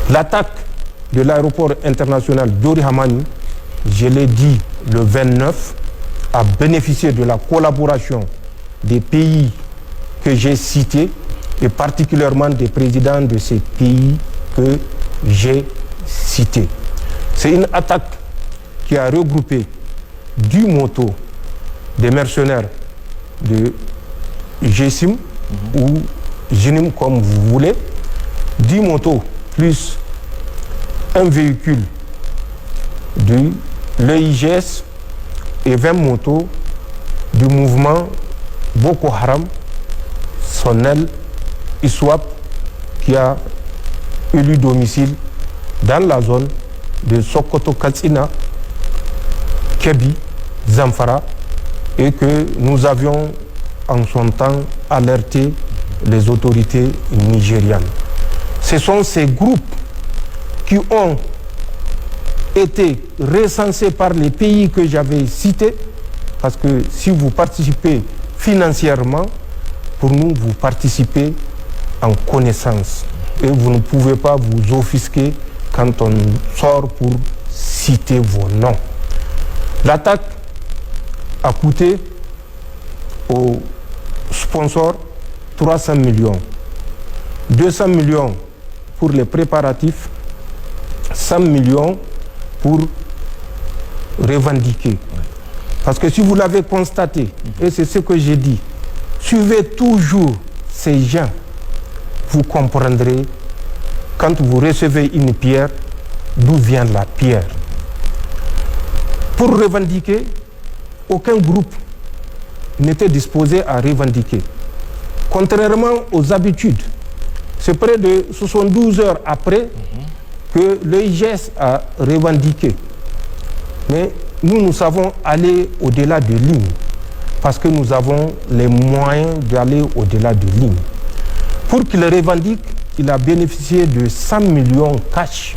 L'attaque de l'aéroport international Diori Hamani, je l'ai dit le 29, a bénéficié de la collaboration des pays que j'ai cités et particulièrement des présidents de ces pays que j'ai cités. C'est une attaque qui a regroupé du moto des mercenaires de GSIM ou GENIM comme vous voulez, 10 motos plus un véhicule de l'EIGS et 20 motos du mouvement Boko Haram, son aile ISWAP, qui a élu domicile dans la zone de Sokoto Katsina, Kebi, Zamfara, et que nous avions en son temps alerté les autorités nigérianes. Ce sont ces groupes qui ont été recensés par les pays que j'avais cités, parce que si vous participez financièrement, pour nous, vous participez en connaissance. Et vous ne pouvez pas vous offusquer quand on sort pour citer vos noms. L'attaque a coûté aux sponsors 300 millions. 200 millions pour les préparatifs, 100 millions pour revendiquer. Parce que si vous l'avez constaté, et c'est ce que j'ai dit, suivez toujours ces gens, vous comprendrez quand vous recevez une pierre, d'où vient la pierre. Pour revendiquer, aucun groupe n'était disposé à revendiquer. Contrairement aux habitudes, c'est près de 72 heures après que l'EIGS a revendiqué. Mais nous savons aller au-delà de lignes, parce que nous avons les moyens d'aller au-delà de lignes. Pour qu'il revendique, il a bénéficié de 100 millions cash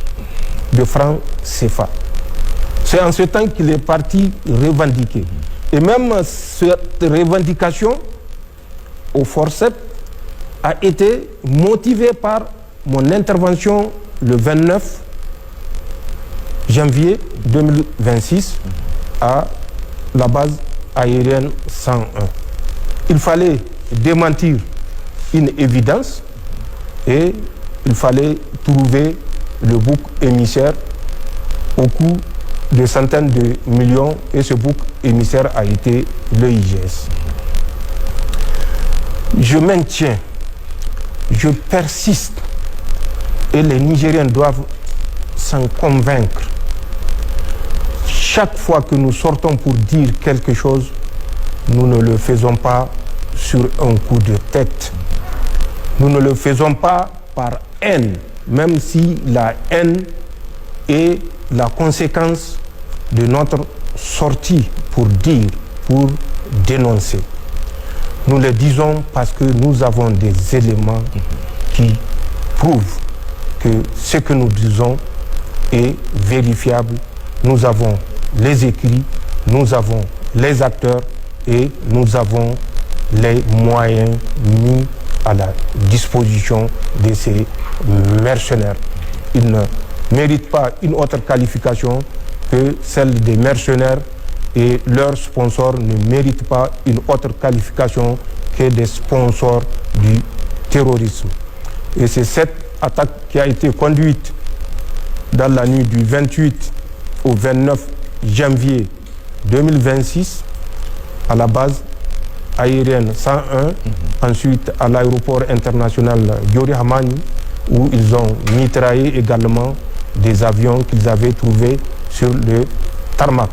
de francs CFA. C'est en ce temps qu'il est parti revendiquer. Et même cette revendication au forceps a été motivée par mon intervention le 29 janvier 2026 à la base aérienne 101. Il fallait démentir une évidence et il fallait trouver le bouc émissaire au coût de centaines de millions, et ce bouc émissaire a été l'EIGS. Je maintiens, je persiste, et les Nigériens doivent s'en convaincre. Chaque fois que nous sortons pour dire quelque chose, nous ne le faisons pas sur un coup de tête. Nous ne le faisons pas par haine, même si la haine est la conséquence de notre sortie pour dire, pour dénoncer. Nous le disons parce que nous avons des éléments qui prouvent que ce que nous disons est vérifiable. Nous avons les écrits, nous avons les acteurs et nous avons les moyens mis à la disposition de ces mercenaires. Ils ne méritent pas une autre qualification que celle des mercenaires, et leurs sponsors ne méritent pas une autre qualification que des sponsors du terrorisme. Et c'est cette attaque qui a été conduite dans la nuit du 28 au 29 janvier 2026 à la base aérienne 101, ensuite à l'aéroport international Diori Hamani, où ils ont mitraillé également des avions qu'ils avaient trouvés sur le tarmac.